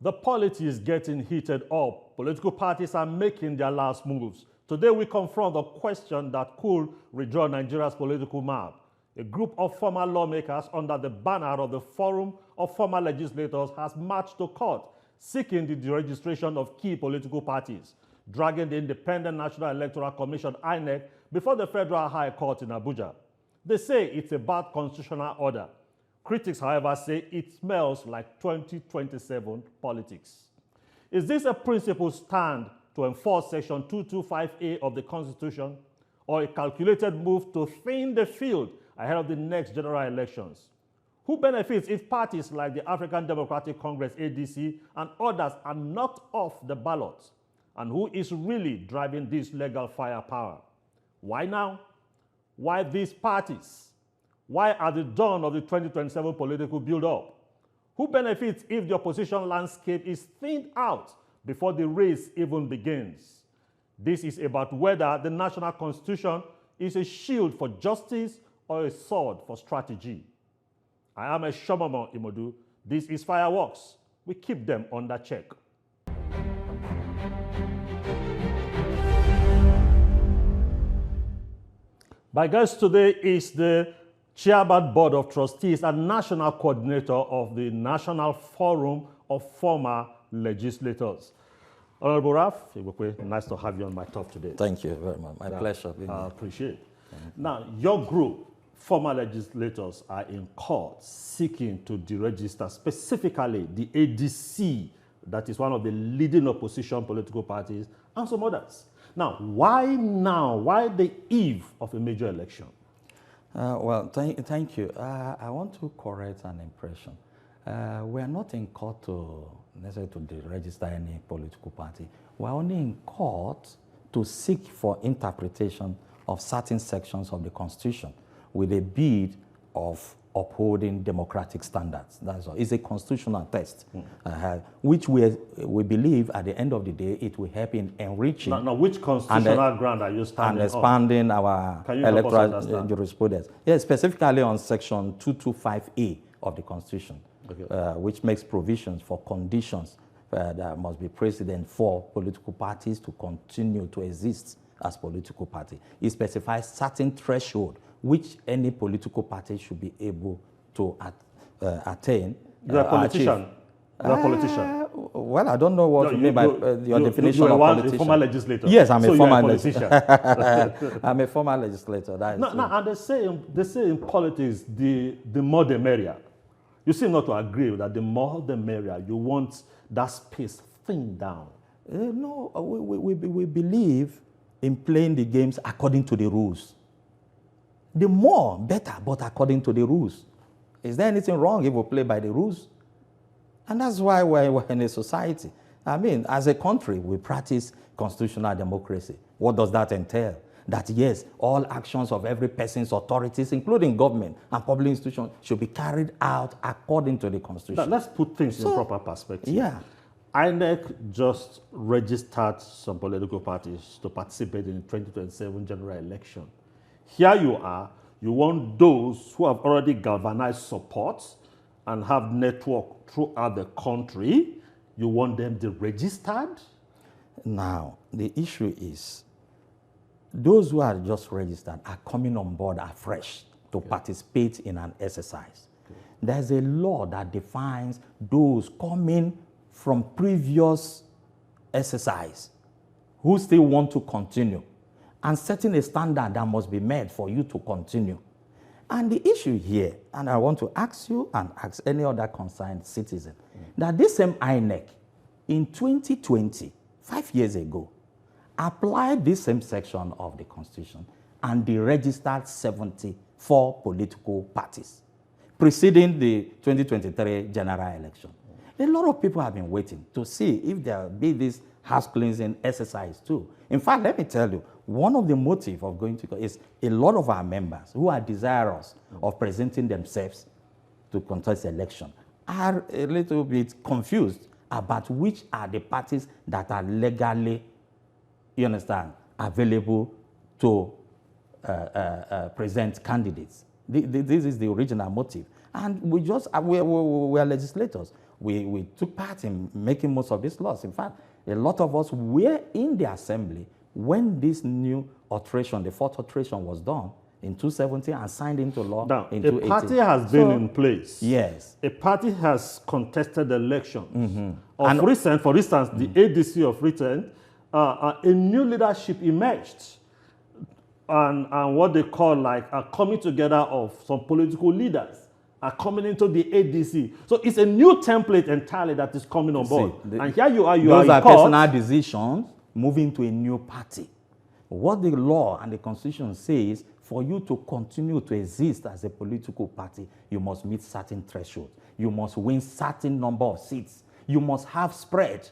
The polity is getting heated up. Political parties are making their last moves. Today we confront a question that could redraw Nigeria's political map. A group of former lawmakers under the banner of the Forum of Former Legislators has marched to court seeking the deregistration of key political parties, dragging the Independent National Electoral Commission (INEC) before the Federal High Court in Abuja. They say it's a bad constitutional order. Critics, however, say it smells like 2027 politics. Is this a principled stand to enforce Section 225A of the Constitution, or a calculated move to thin the field ahead of the next general elections? Who benefits if parties like the African Democratic Congress (ADC) and others are knocked off the ballot? And who is really driving this legal firepower? Why now? Why these parties? Why at the dawn of the 2027 political build-up? Who benefits if the opposition landscape is thinned out before the race even begins? This is about whether the national constitution is a shield for justice or a sword for strategy. I am a Shomomo Imodu. This is Fireworks. We keep them under check. My guest today is the Chairman Board of Trustees and National Coordinator of the National Forum of Former Legislators. Honorable Raphael Igbokwe, nice to have you on my talk today. Thank you very much. My pleasure. I appreciate it. Now, your group, former legislators, are in court seeking to deregister specifically the ADC, that is one of the leading opposition political parties, and some others. Now? Why the eve of a major election? Well, thank you. I want to correct an impression. We are not in court to necessarily to register any political party. We are only in court to seek for interpretation of certain sections of the Constitution with a bid of upholding democratic standards. That's all. It's a constitutional test, which we believe at the end of the day it will help in enriching. Now which constitutional ground are you standing on? And expanding our electoral jurisprudence. Yes, specifically on Section 225A of the Constitution, which makes provisions for conditions that must be precedent for political parties to continue to exist as political party. It specifies certain threshold which any political party should be able to attain. You're a politician. You're a politician. Well, I don't know what you mean by your definition of politician. A former legislator. Yes, I'm so a former legislator. I'm a former legislator. That is and they say in politics, the more the merrier. You seem not to agree with that. The more the merrier. You want that space thinned down. No, we believe in playing the games according to the rules. The more, better, but according to the rules. Is there anything wrong if we play by the rules? And that's why we're in a society. I mean, as a country, we practice constitutional democracy. What does that entail? That yes, all actions of every person's authorities, including government and public institutions, should be carried out according to the Constitution. Now, let's put things in proper perspective. Yeah. INEC just registered some political parties to participate in the 2027 general election. Here you are, you want those who have already galvanized support and have network throughout the country, you want them deregistered? Now, the issue is, those who are just registered are coming on board afresh to participate in an exercise. There's a law that defines those coming from previous exercise who still want to continue, and setting a standard that must be met for you to continue. And the issue here, and I want to ask you and ask any other concerned citizen, that this same INEC in 2020, 5 years ago, applied this same section of the Constitution and deregistered 74 political parties preceding the 2023 general election. A lot of people have been waiting to see if there will be this house cleansing exercise too. In fact, let me tell you, one of the motives of going to is a lot of our members who are desirous of presenting themselves to contest election are a little bit confused about which are the parties that are legally, you understand, available to present candidates. This is the original motive. And we are legislators. we took part in making most of these laws. In fact, a lot of us were in the assembly when this new alteration, the fourth alteration, was done in 2017 and signed into law now, in a 2018. party has been in place. Yes. A party has contested elections. And For instance, the ADC of recent, a new leadership emerged. And what they call like a coming together of some political leaders are coming into the ADC. So it's a new template entirely that is coming on board. And here you are, those are in court. personal decisions moving to a new party. What the law and the constitution says, for you to continue to exist as a political party, you must meet certain thresholds. You must win certain number of seats. You must have spread.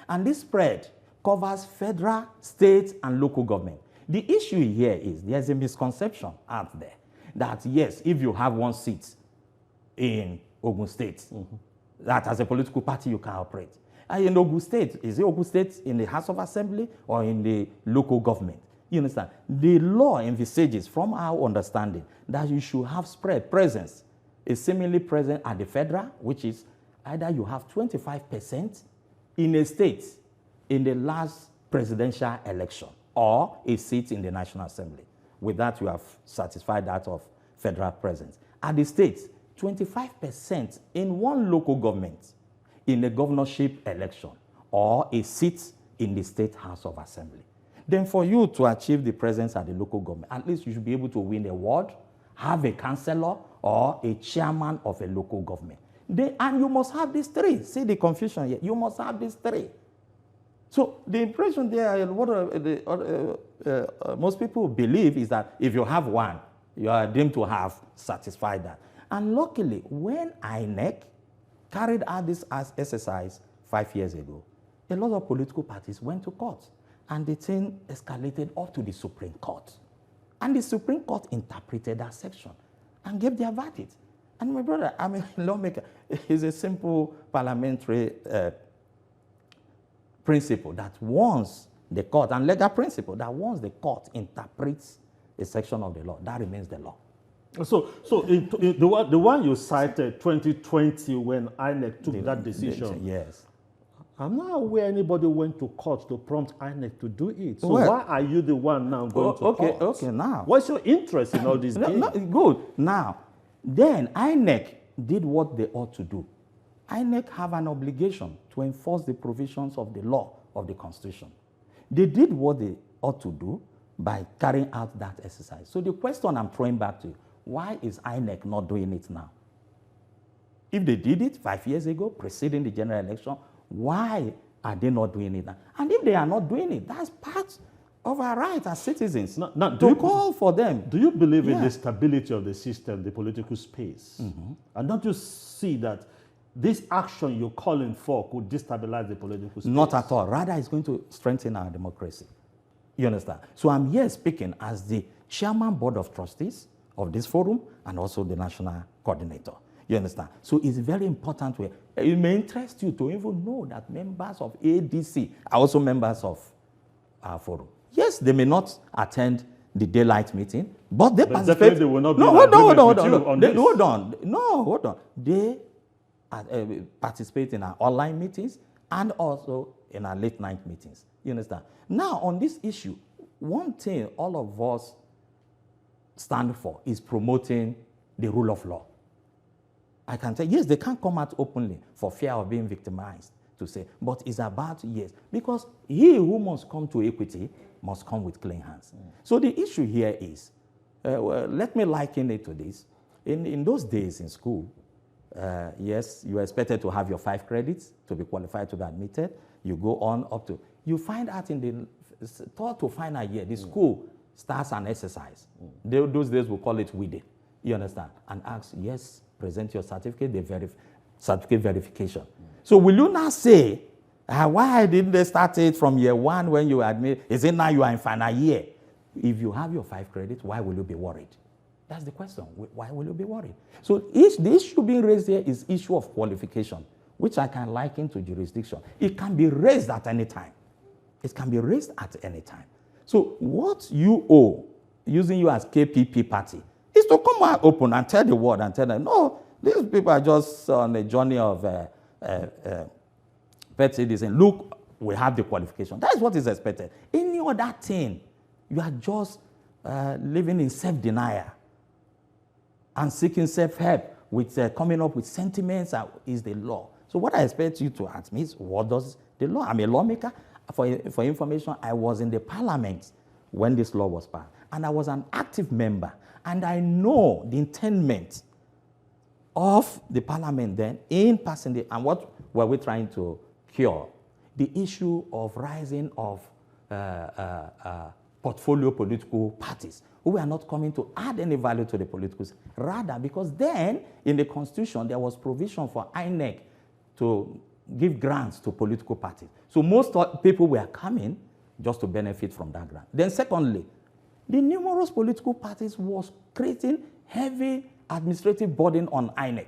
And this spread covers federal, state, and local government. The issue here is there's a misconception out there that, yes, if you have one seat in Ogun State, that as a political party you can operate. And in Ogun State, is it Ogun State in the House of Assembly or in the local government? You understand? The law envisages, from our understanding, that you should have spread presence, is seemingly present at the federal, which is either you have 25% in a state in the last presidential election, or a seat in the National Assembly. With that, you have satisfied that of federal presence. At the states, 25% in one local government in a governorship election, or a seat in the State House of Assembly. Then for you to achieve the presence at the local government, at least you should be able to win a ward, have a councillor, or a chairman of a local government. And you must have these three. See the confusion here. You must have these three. So the impression there, what most people believe is that if you have one, you are deemed to have satisfied that. And luckily, when INEC carried out this exercise 5 years ago, a lot of political parties went to court, and the thing escalated up to the Supreme Court. And the Supreme Court interpreted that section and gave their verdict. And my brother, I'm a lawmaker. It's a simple parliamentary principle that once the court, and legal principle, that once the court interprets a section of the law, that remains the law. So the one you cited, 2020, when INEC took that decision. Yes. I'm not aware anybody went to court to prompt INEC to do it. So well, why are you the one now going to court? Okay, now. What's your interest in all this game? Good. Now, then INEC did what they ought to do. INEC have an obligation to enforce the provisions of the law of the Constitution. They did what they ought to do by carrying out that exercise. So the question I'm throwing back to you, why is INEC not doing it now? If they did it 5 years ago, preceding the general election, why are they not doing it now? And if they are not doing it, that's part of our right as citizens to call for them. Do you believe in the stability of the system, the political space? And don't you see that this action you're calling for could destabilize the political space? Not at all. Rather, it's going to strengthen our democracy. You understand? So I'm here speaking as the chairman board of trustees of this forum and also the national coordinator. You understand? So it's very important. It may interest you to even know that members of ADC are also members of our forum. Yes, they may not attend the daylight meeting, but they participate. They will not be hold on. They participate in our online meetings and also in our late night meetings. You understand? Now, on this issue, one thing all of us stand for is promoting the rule of law. I can say, yes, they can't come out openly for fear of being victimized to say, but it's about, yes, because he who must come to equity must come with clean hands. So the issue here is, let me liken it to this. In those days in school, yes, you are expected to have your 5 credits to be qualified to be admitted. You go on up to, you find out in the 3rd to final year, the school starts an exercise. Those days we call it WIDE. You understand? And ask, yes, present your certificate, certificate verification. So will you now say, why didn't they start it from year 1 when you admit? Is it now you are in final year? If you have your 5 credits, why will you be worried? That's the question. Why will you be worried? So the issue being raised here is issue of qualification, which I can liken to jurisdiction. It can be raised at any time. It can be raised at any time. So what you owe, using you as KPP party, is to come out open and tell the world and tell them, no, these people are just on a journey of first citizen, look, we have the qualification. That is what is expected. Any other thing, you are just living in self-denial and seeking self-help with coming up with sentiments is the law. So what I expect you to ask me is, what does the law? I'm a lawmaker. For information, I was in the parliament when this law was passed. And I was an active member. And I know the intent of the parliament then in passing the, and what were we trying to cure? The issue of rising of portfolio political parties who were not coming to add any value to the political system. Rather, because then in the constitution there was provision for INEC to give grants to political parties. So most people were coming just to benefit from that grant. Then secondly, the numerous political parties was creating heavy administrative burden on INEC,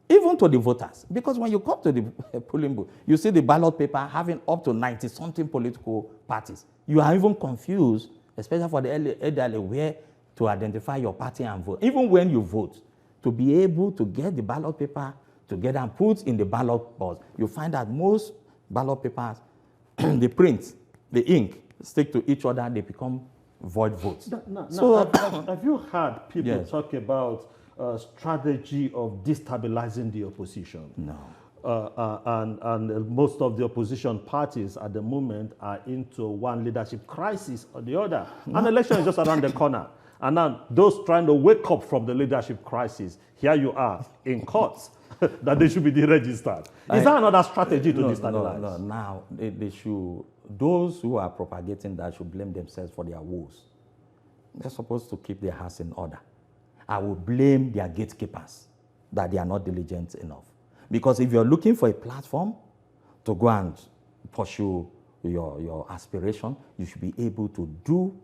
even to the voters. Because when you come to the polling booth, you see the ballot paper having up to 90-something political parties. You are even confused, especially for the elderly, where to identify your party and vote. Even when you vote, to be able to get the ballot paper together and put in the ballot box, you find that most ballot papers, the print, the ink, stick to each other, they become void votes. So, have you heard people talk about strategy of destabilizing the opposition? No. And most of the opposition parties at the moment are into one leadership crisis or the other. An election is just around the corner. And now those trying to wake up from the leadership crisis, here you are in courts that they should be deregistered. Is that another strategy to destabilize? No. Now, they should, those who are propagating that should blame themselves for their woes. They're supposed to keep their house in order. I will blame their gatekeepers that they are not diligent enough. Because if you're looking for a platform to go and pursue your aspiration, you should be able to do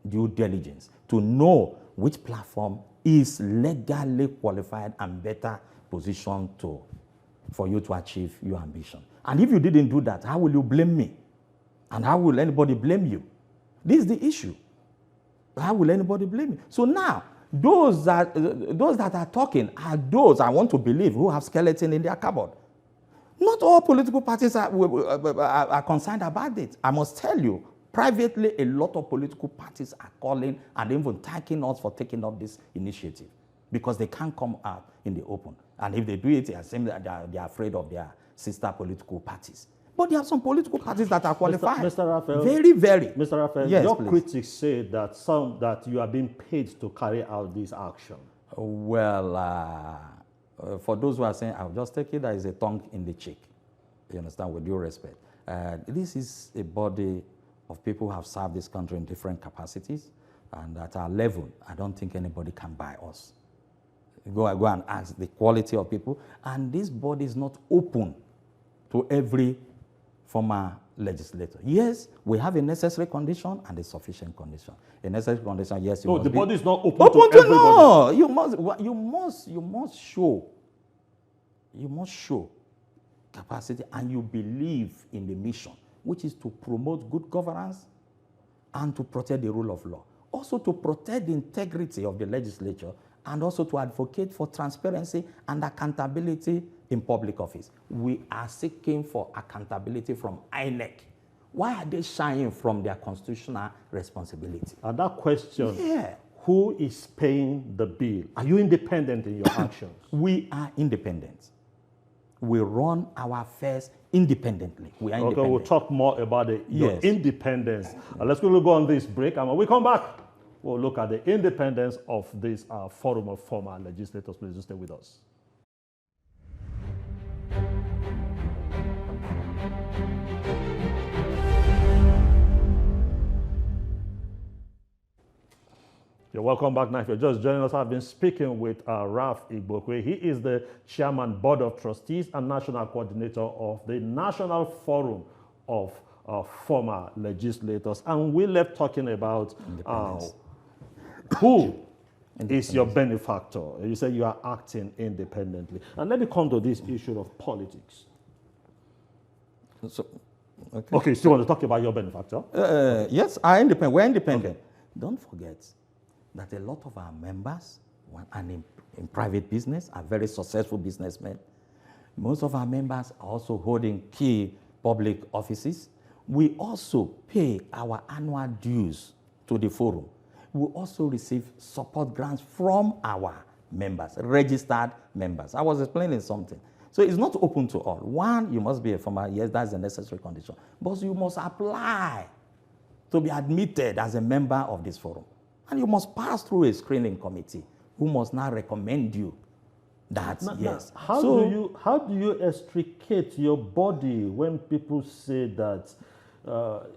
due diligence, to know which platform is legally qualified and better positioned for you to achieve your ambition. And if you didn't do that, how will you blame me? And how will anybody blame you? This is the issue. How will anybody blame you? So now, those that are talking are those, I want to believe, who have skeleton in their cupboard. Not all political parties are concerned about it. I must tell you, privately, a lot of political parties are calling and even thanking us for taking up this initiative because they can't come out in the open. And if they do it, they are saying that they are afraid of their sister political parties. But there are some political parties that are qualified. Mr. Raphael, very. Mr. Raphael, yes, your please. critics say that you are being paid to carry out this action. Well, for those who are saying, I'll just take it as a tongue in the cheek. You understand, with due respect. This is a body of people who have served this country in different capacities, and at our level, I don't think anybody can buy us. Go and ask the quality of people, and this body is not open to every former legislator. Yes, we have a necessary condition and a sufficient condition. A necessary condition, yes. No, the body is not open to everybody. No, you must show capacity, and you believe in the mission, which is to promote good governance and to protect the rule of law. Also to protect the integrity of the legislature, and also to advocate for transparency and accountability in public office. We are seeking for accountability from INEC. Why are they shying from their constitutional responsibility? And that question, who is paying the bill? Are you independent in your actions? We are independent. We run our affairs independently. We are independent. Okay, we'll talk more about your independence. Let's go on this break, and when we come back, we'll look at the independence of this forum of former legislators. Please stay with us. You're welcome back now. If you're just joining us, I've been speaking with Raphael Igbokwe. He is the Chairman, Board of Trustees and National Coordinator of the National Forum of Former Legislators. And we left talking about who is your benefactor. You said you are acting independently. And let me come to this issue of politics. So, okay, so you want to talk about your benefactor? Yes, we're independent. Okay. Don't forget that a lot of our members and in private business are very successful businessmen. Most of our members are also holding key public offices. We also pay our annual dues to the forum. We also receive support grants from our members, registered members. I was explaining something. So it's not open to all. One, you must be a former, yes, that's the necessary condition. But you must apply to be admitted as a member of this forum. And you must pass through a screening committee who must now recommend you that, yes. How do you extricate your body when people say that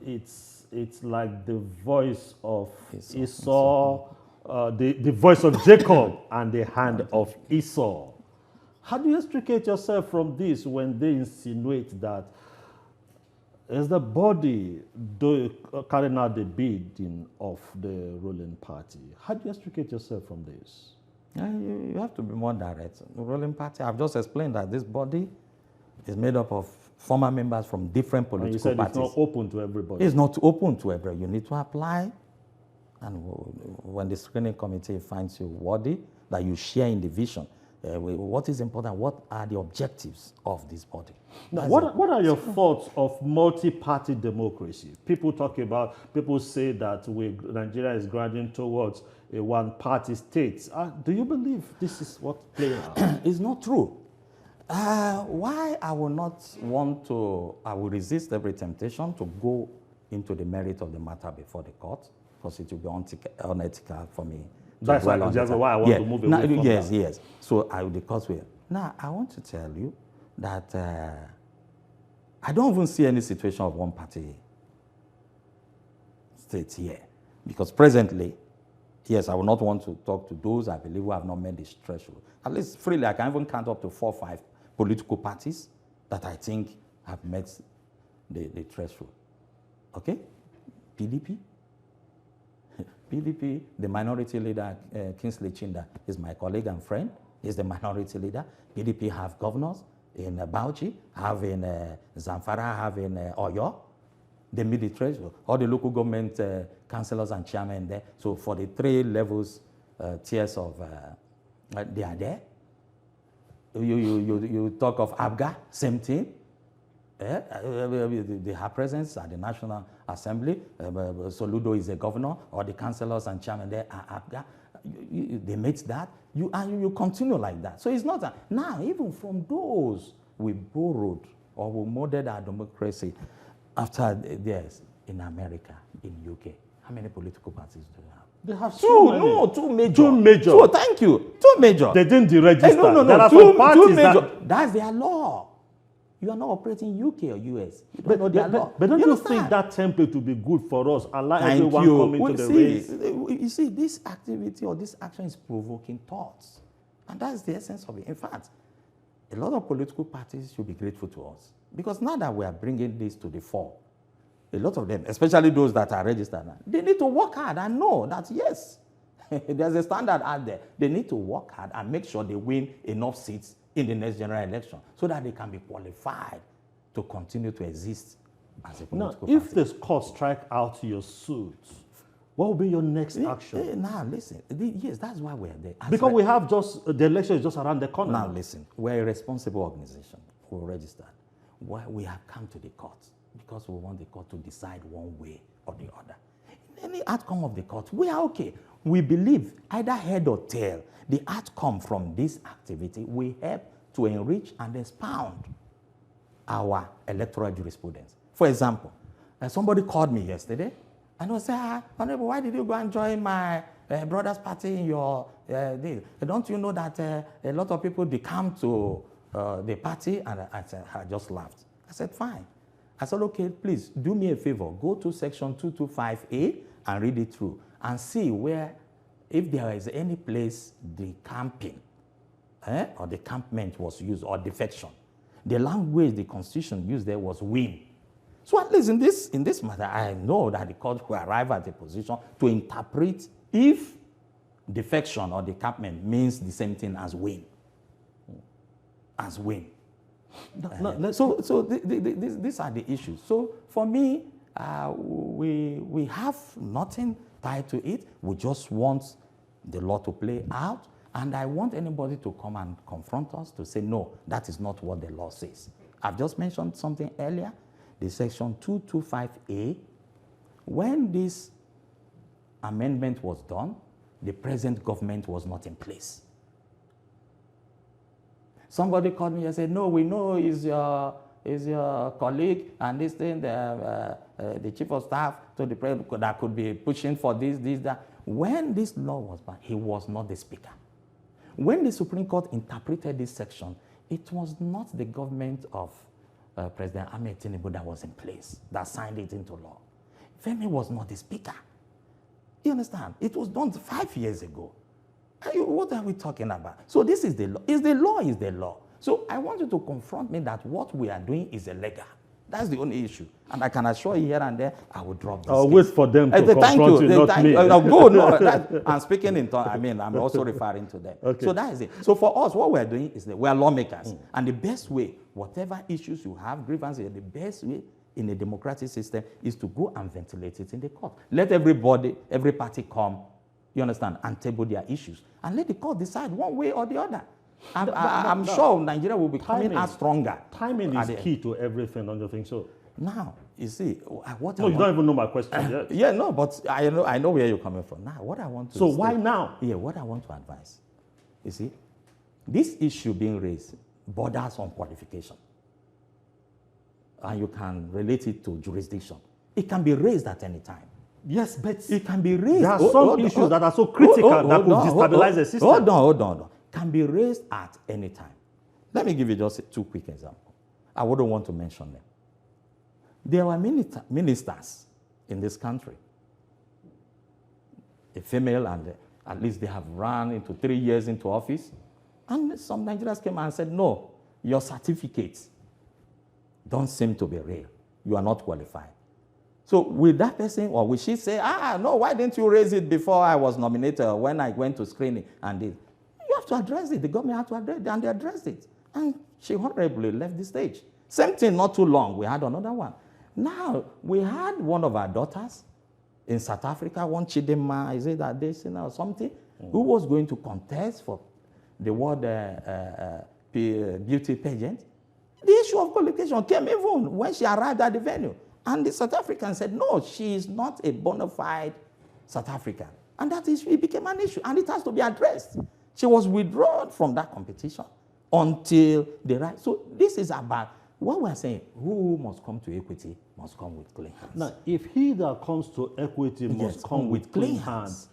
it's like the voice of Esau, the voice of Jacob and the hand of Esau? How do you extricate yourself from this when they insinuate that is the body carrying out the bidding of the ruling party? How do you extricate yourself from this? You have to be more direct. The ruling party, I've just explained that this body is made up of former members from different political parties. It's not open to everybody. It's not open to everybody. You need to apply. And when the screening committee finds you worthy, that you share in the vision, what is important, what are the objectives of this body? Now, what are your thoughts of multi-party democracy? People say that Nigeria is grinding towards a one-party state. Do you believe this is what's playing out? It's not true. Why I will resist every temptation to go into the merit of the matter before the court, because it will be unethical for me. That's why I want to move away from that. Yes. So I will discuss with you. Now, I want to tell you that I don't even see any situation of one-party states here. Because presently, yes, I will not want to talk to those I believe who have not met this threshold. At least freely, I can even count up to 4 or 5 political parties that I think have met the threshold. Okay? PDP, the minority leader, Kingsley Chinda, is my colleague and friend. He's the minority leader. PDP have governors in Bauchi, have in Zamfara, have in Oyo. They meet the threshold. All the local government councillors and chairmen there. So for the 3 levels, tiers of, they are there. You talk of ABGA, same thing. They have presence at the National Assembly. Soludo is a governor, or the councillors and chairmen there are ABGA. They made that. You continue like that. So it's not that. Now, even from those we borrowed or we modeled our democracy after theirs in America, in UK. How many political parties do you have? They have two major. Two major. So thank you. 2 major. They didn't deregister. No. There are two parties major. That's their law. You are not operating UK or US. But don't you think that template will be good for us? Allow everyone come into the race. You see, this activity or this action is provoking thoughts. And that's the essence of it. In fact, a lot of political parties should be grateful to us. Because now that we are bringing this to the fore, a lot of them, especially those that are registered now, they need to work hard and know that, yes, there's a standard out there. They need to work hard and make sure they win enough seats in the next general election so that they can be qualified to continue to exist as a political party. If the court strike out your suit, what will be your next action? Now, listen. Yes, that's why we're there. Because we have the election is just around the corner. Now, listen. We're a responsible organization. We're registered. Why we have come to the court? Because we want the court to decide one way or the other. In any outcome of the court, we are okay. We believe either head or tail, the outcome from this activity will help to enrich and expound our electoral jurisprudence. For example, somebody called me yesterday and was saying, Honorable, why did you go and join my brother's party in your deal? Don't you know that a lot of people, they come to the party? And I just laughed. I said, fine. I said, okay, please do me a favor. Go to section 225A and read it through and see where, if there is any place the camping or the campment was used or defection. The language the Constitution used there was win. So at least in this matter, I know that the court will arrive at a position to interpret if defection or decampment means the same thing as win. As win. So these are the issues. So for me, we have nothing tied to it. We just want the law to play out And I want anybody to come and confront us to say, no, that is not what the law says. I've just mentioned something earlier, the section 225A. When this amendment was done, the present government was not in place. Somebody called me and said, no, we know is your colleague and this thing, the chief of staff to the president that could be pushing for this, that. When this law was passed, he was not the speaker. When the Supreme Court interpreted this section, it was not the government of President Ahmed Tinubu that was in place, that signed it into law. Femi was not the speaker. You understand? It was done 5 years ago. What are we talking about? So this is the law. Is the law. So I want you to confront me that what we are doing is illegal. That's the only issue. And I can assure you here and there, I will drop this I'll case. wait for them to confront you, not me. Good. No, I'm speaking in tongues. I mean, I'm also referring to them. Okay. So that is it. So for us, what we're doing is that we are lawmakers. And the best way, whatever issues you have, grievances, the best way in a democratic system is to go and ventilate it in the court. Let every party come, you understand, and table their issues. And let the court decide one way or the other. I'm sure Nigeria will be coming out stronger. Timing is key to everything, don't you think so? Now, you see, what No, you don't even know my question yet. Yeah, no, but I know where you're coming from. Now, what I want to So why now? Yeah, what I want to advise, you see, this issue being raised borders on qualification. And you can relate it to jurisdiction. It can be raised at any time. Yes, but it can be raised. There are some issues that are so critical that could destabilize the system. Hold on. Can be raised at any time. Let me give you just 2 quick examples. I wouldn't want to mention them. There were ministers in this country, a female, and at least they have run into 3 years into office. And some Nigerians came and said, no, your certificates don't seem to be real. You are not qualified. So will that person, or will she say, no, why didn't you raise it before I was nominated, or when I went to screening and did? You have to address it. The government had to address it, and they addressed it. And she honorably left the stage. Same thing, not too long, we had another one. Now, we had one of our daughters in South Africa, one Chidema, is it Adesina or something, who was going to contest for the world beauty pageant. The issue of qualification came even when she arrived at the venue. And the South African said, no, she is not a bona fide South African. And that issue, it became an issue, and it has to be addressed. She was withdrawn from that competition until the right. So this is about what we're saying. Who must come to equity must come with clean hands. Now, if he that comes to equity must come with clean hands,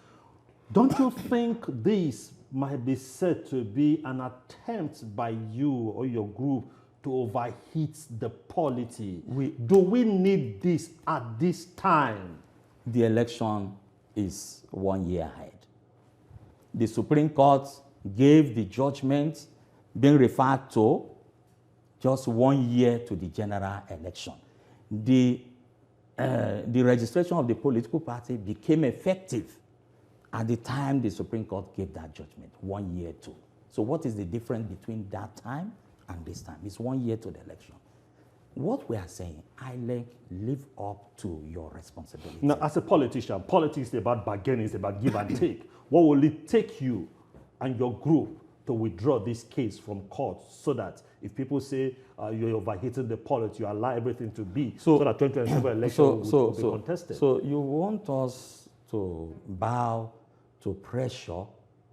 don't you think this might be said to be an attempt by you or your group to overheat the polity? Do we need this at this time? The election is 1 year ahead. The Supreme Court gave the judgment being referred to just 1 year to the general election. The registration of the political party became effective at the time the Supreme Court gave that judgment, 1 year to. So what is the difference between that time and this time? It's 1 year to the election. What we are saying, ILEC, live up to your responsibility. Now, as a politician, politics is about bargaining, it's about give and take. What will it take you and your group to withdraw this case from court so that if people say you're overheating the polity, you allow everything to be so that 2027 election will be contested? So you want us to bow to pressure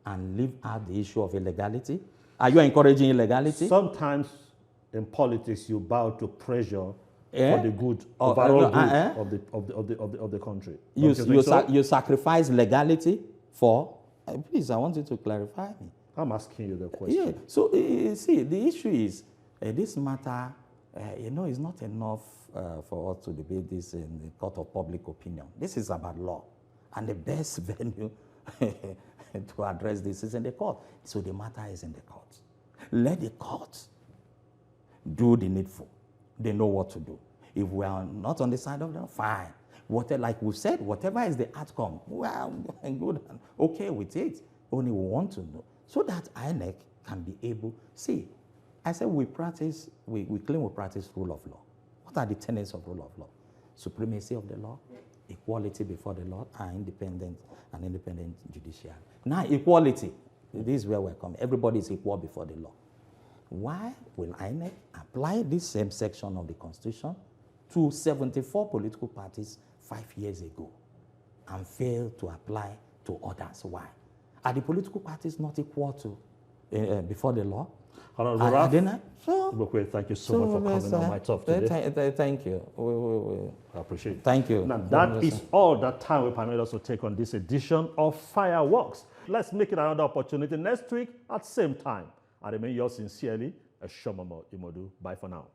and leave out the issue of illegality? Are you encouraging illegality? Sometimes in politics, you bow to pressure for the good, overall good of the country. You sacrifice legality for? Please, I want you to clarify me. I'm asking you the question. Yeah. So, see, the issue is this matter, is not enough for us to debate this in the court of public opinion. This is about law. And the best venue to address this is in the court. So the matter is in the court. Let the court do the needful. They know what to do. If we are not on the side of them, fine. Like we said, whatever is the outcome, well, good and okay with it. Only we want to know. So that INEC can be able, see, I said we practice, we claim we practice rule of law. What are the tenets of rule of law? Supremacy of the law, equality before the law, and independent judiciary. Now, equality, This is where we're coming. Everybody is equal before the law. Why will INEC apply this same section of the Constitution to 74 political parties 5 years ago and fail to apply to others? Why? Are the political parties not equal to before the law? Igbokwe, thank you so much for coming on my talk today. Thank you. I appreciate it. Thank you. Now, that is all the time we permit us to take on this edition of Fireworks. Let's make it another opportunity next week at same time. I remain yours sincerely, Eshomamo Imodu. Bye for now.